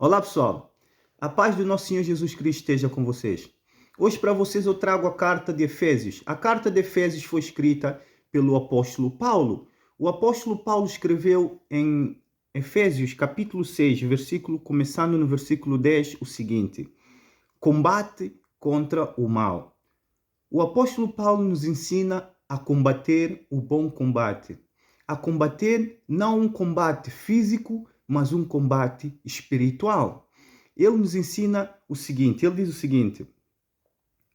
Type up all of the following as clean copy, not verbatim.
Olá pessoal, a paz do nosso Senhor Jesus Cristo esteja com vocês. Hoje para vocês eu trago a carta de Efésios. A carta de Efésios foi escrita pelo apóstolo Paulo. O apóstolo Paulo escreveu em Efésios capítulo 6, começando no versículo 10, o seguinte: combate contra o mal. O apóstolo Paulo nos ensina a combater o bom combate. A combater não um combate físico, mas um combate espiritual. Ele nos ensina o seguinte, ele diz o seguinte: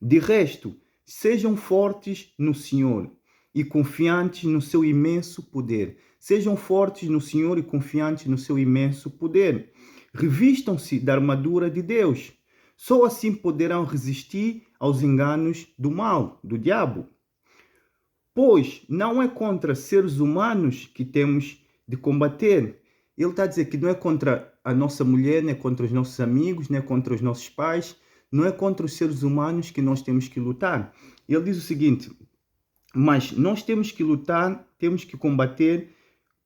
de resto, sejam fortes no Senhor e confiantes no seu imenso poder. Sejam fortes no Senhor e confiantes no seu imenso poder. Revistam-se da armadura de Deus. Só assim poderão resistir aos enganos do mal, do diabo. Pois não é contra seres humanos que temos de combater. Ele está a dizer que não é contra a nossa mulher, não é contra os nossos amigos, não é contra os nossos pais, não é contra os seres humanos que nós temos que lutar. Ele diz o seguinte: mas nós temos que lutar, temos que combater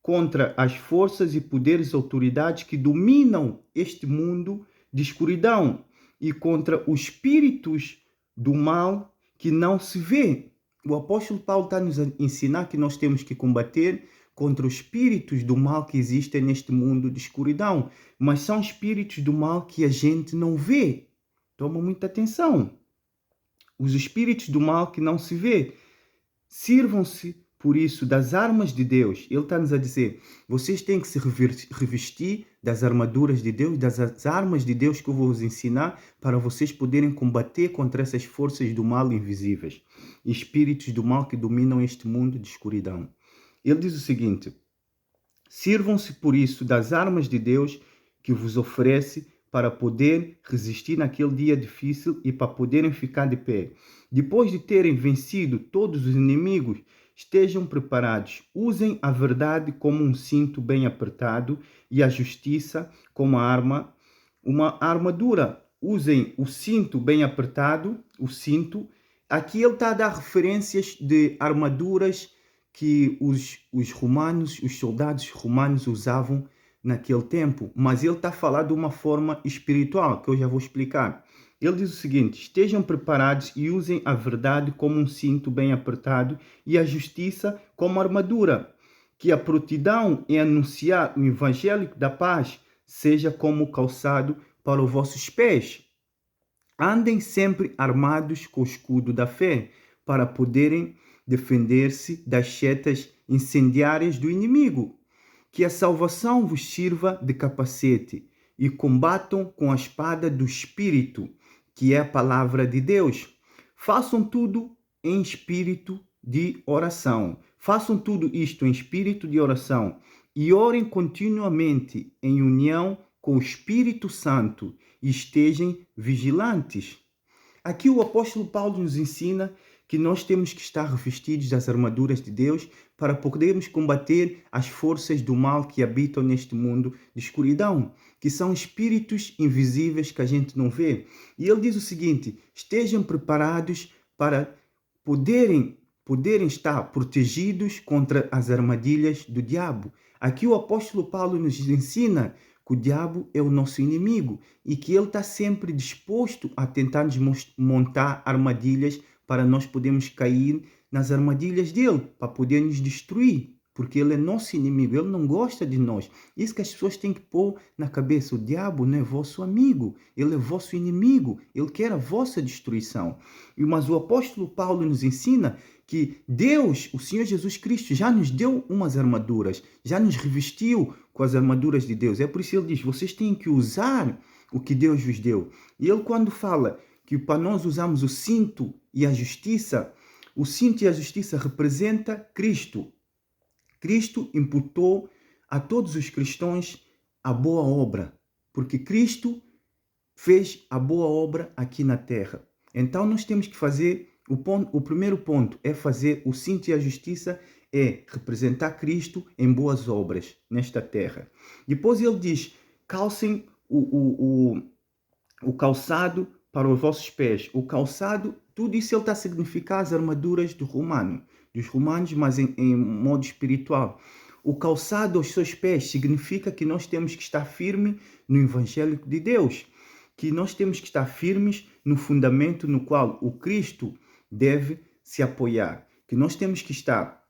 contra as forças e poderes e autoridades que dominam este mundo de escuridão e contra os espíritos do mal que não se vê. O apóstolo Paulo está nos a ensinar que nós temos que combater contra os espíritos do mal que existem neste mundo de escuridão, mas são espíritos do mal que a gente não vê. Toma muita atenção. Os espíritos do mal que não se vê. Sirvam-se, por isso, das armas de Deus. Ele está-nos a dizer, vocês têm que se revestir das armaduras de Deus, das armas de Deus que eu vou vos ensinar, para vocês poderem combater contra essas forças do mal invisíveis, espíritos do mal que dominam este mundo de escuridão. Ele diz o seguinte: sirvam-se, por isso, das armas de Deus que vos oferece para poder resistir naquele dia difícil e para poderem ficar de pé. Depois de terem vencido todos os inimigos, estejam preparados. Usem a verdade como um cinto bem apertado e a justiça como uma armadura. Usem o cinto bem apertado, o cinto. Aqui ele está a dar referências de armaduras que os romanos, os soldados romanos usavam naquele tempo, mas ele está a falar de uma forma espiritual, que eu já vou explicar. Ele diz o seguinte: estejam preparados e usem a verdade como um cinto bem apertado e a justiça como armadura. Que a prontidão em anunciar o evangelho da paz seja como calçado para os vossos pés. Andem sempre armados com o escudo da fé, para poderem defender-se das setas incendiárias do inimigo. Que a salvação vos sirva de capacete e combatam com a espada do Espírito, que é a palavra de Deus. Façam tudo em espírito de oração. Façam tudo isto em espírito de oração e orem continuamente em união com o Espírito Santo e estejam vigilantes. Aqui o apóstolo Paulo nos ensina que nós temos que estar revestidos das armaduras de Deus para podermos combater as forças do mal que habitam neste mundo de escuridão, que são espíritos invisíveis que a gente não vê. E ele diz o seguinte: estejam preparados para poderem estar protegidos contra as armadilhas do diabo. Aqui o apóstolo Paulo nos ensina que o diabo é o nosso inimigo e que ele está sempre disposto a tentar nos montar armadilhas para nós podermos cair nas armadilhas dele, para poder nos destruir, porque ele é nosso inimigo, ele não gosta de nós. Isso que as pessoas têm que pôr na cabeça: o diabo não é vosso amigo, ele é vosso inimigo, ele quer a vossa destruição. Mas o apóstolo Paulo nos ensina que Deus, o Senhor Jesus Cristo, já nos deu umas armaduras, já nos revestiu com as armaduras de Deus. É por isso que ele diz: vocês têm que usar o que Deus vos deu. E ele, quando fala que para nós usarmos o cinto e a justiça, o cinto e a justiça representa Cristo. Cristo imputou a todos os cristãos a boa obra, porque Cristo fez a boa obra aqui na terra. Então nós temos que fazer, o primeiro ponto é fazer o cinto e a justiça, é representar Cristo em boas obras nesta terra. Depois ele diz: calcem o calçado para os vossos pés. O calçado, tudo isso ele está a significar as armaduras dos romanos, mas em modo espiritual. O calçado aos seus pés significa que nós temos que estar firme no Evangelho de Deus, que nós temos que estar firmes no fundamento no qual o Cristo deve se apoiar, que nós temos que estar.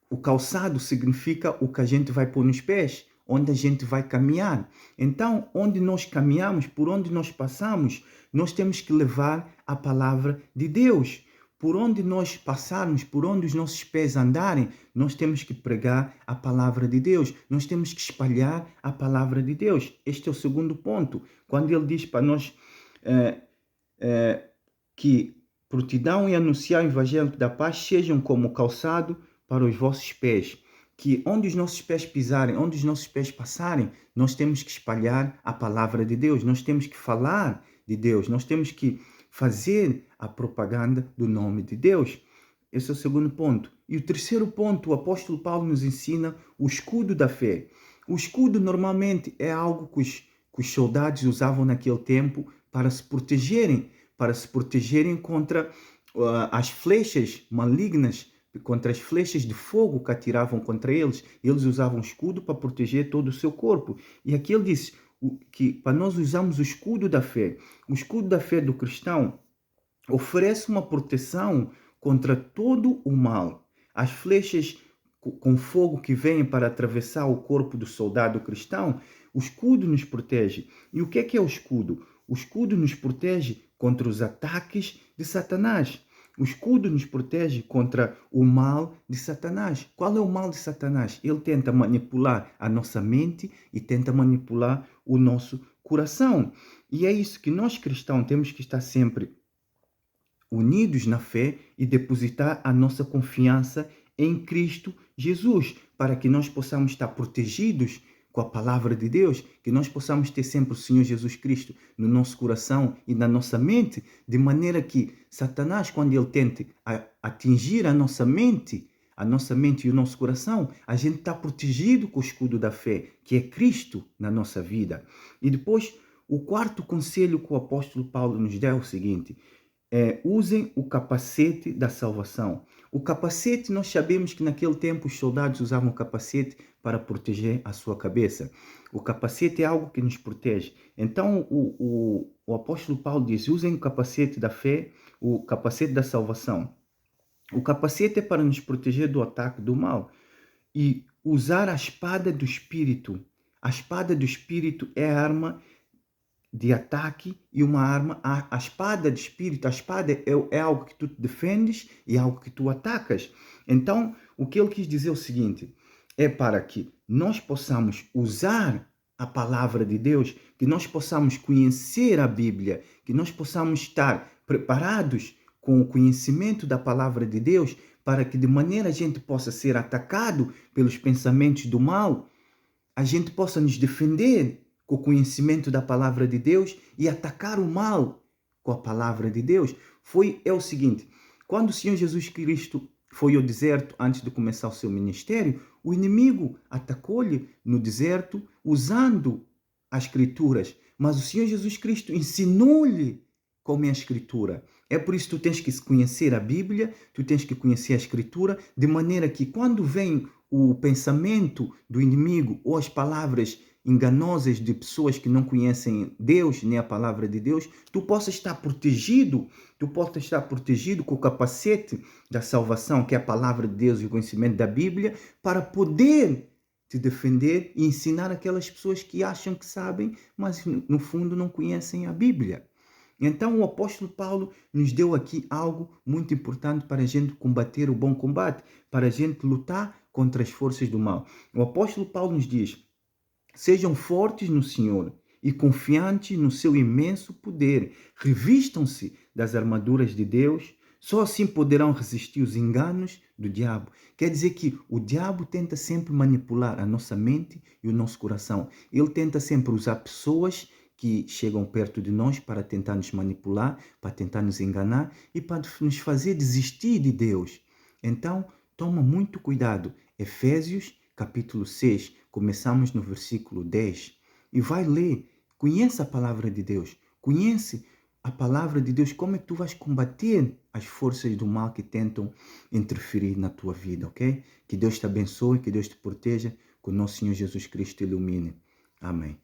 O calçado significa o que a gente vai pôr nos pés, onde a gente vai caminhar. Então, onde nós caminhamos, por onde nós passamos, nós temos que levar a palavra de Deus. Por onde nós passarmos, por onde os nossos pés andarem, nós temos que pregar a palavra de Deus. Nós temos que espalhar a palavra de Deus. Este é o segundo ponto. Quando ele diz para nós que prontidão e anunciar o evangelho da paz sejam como calçado para os vossos pés. Que onde os nossos pés pisarem, onde os nossos pés passarem, nós temos que espalhar a palavra de Deus. Nós temos que falar de Deus. Nós temos que fazer a propaganda do nome de Deus. Esse é o segundo ponto. E o terceiro ponto, o apóstolo Paulo nos ensina o escudo da fé. O escudo normalmente é algo que os soldados usavam naquele tempo para se protegerem contra as flechas malignas, contra as flechas de fogo que atiravam contra eles. Eles usavam escudo para proteger todo o seu corpo. E aqui ele disse que para nós usarmos o escudo da fé. O escudo da fé do cristão oferece uma proteção contra todo o mal. As flechas com fogo que vêm para atravessar o corpo do soldado cristão, o escudo nos protege. E o que é o escudo? O escudo nos protege contra os ataques de Satanás. O escudo nos protege contra o mal de Satanás. Qual é o mal de Satanás? Ele tenta manipular a nossa mente e tenta manipular o nosso coração. E é isso que nós cristãos temos que estar sempre unidos na fé e depositar a nossa confiança em Cristo Jesus, para que nós possamos estar protegidos com a palavra de Deus, que nós possamos ter sempre o Senhor Jesus Cristo no nosso coração e na nossa mente, de maneira que Satanás, quando ele tente atingir a nossa mente e o nosso coração, a gente está protegido com o escudo da fé, que é Cristo na nossa vida. E depois, o quarto conselho que o apóstolo Paulo nos dá é o seguinte: usem o capacete da salvação. O capacete, nós sabemos que naquele tempo os soldados usavam o capacete para proteger a sua cabeça. O capacete é algo que nos protege. Então o apóstolo Paulo diz: usem o capacete da fé, o capacete da salvação. O capacete é para nos proteger do ataque do mal. E usar a espada do Espírito. A espada do Espírito é a arma de ataque e uma arma. A espada de espírito, a espada é algo que tu defendes e algo que tu atacas. Então, o que ele quis dizer é o seguinte: é para que nós possamos usar a palavra de Deus, que nós possamos conhecer a Bíblia, que nós possamos estar preparados com o conhecimento da palavra de Deus, para que de maneira a gente possa ser atacado pelos pensamentos do mal, a gente possa nos defender com o conhecimento da palavra de Deus e atacar o mal com a palavra de Deus. É o seguinte: quando o Senhor Jesus Cristo foi ao deserto antes de começar o seu ministério, o inimigo atacou-lhe no deserto usando as escrituras, mas o Senhor Jesus Cristo ensinou-lhe como é a escritura. É por isso que tu tens que conhecer a Bíblia, tu tens que conhecer a escritura, de maneira que quando vem o pensamento do inimigo ou as palavras enganosas de pessoas que não conhecem Deus nem a palavra de Deus, tu possas estar protegido com o capacete da salvação, que é a palavra de Deus e o conhecimento da Bíblia, para poder te defender e ensinar aquelas pessoas que acham que sabem, mas no fundo não conhecem a Bíblia. Então o apóstolo Paulo nos deu aqui algo muito importante para a gente combater o bom combate, para a gente lutar contra as forças do mal. O apóstolo Paulo nos diz: sejam fortes no Senhor e confiantes no seu imenso poder. Revistam-se das armaduras de Deus. Só assim poderão resistir os enganos do diabo. Quer dizer que o diabo tenta sempre manipular a nossa mente e o nosso coração. Ele tenta sempre usar pessoas que chegam perto de nós para tentar nos manipular, para tentar nos enganar e para nos fazer desistir de Deus. Então, toma muito cuidado. Efésios, capítulo 6, começamos no versículo 10. E vai ler, conheça a palavra de Deus, conhece a palavra de Deus, como é que tu vais combater as forças do mal que tentam interferir na tua vida, ok? Que Deus te abençoe, que Deus te proteja, que o nosso Senhor Jesus Cristo te ilumine. Amém.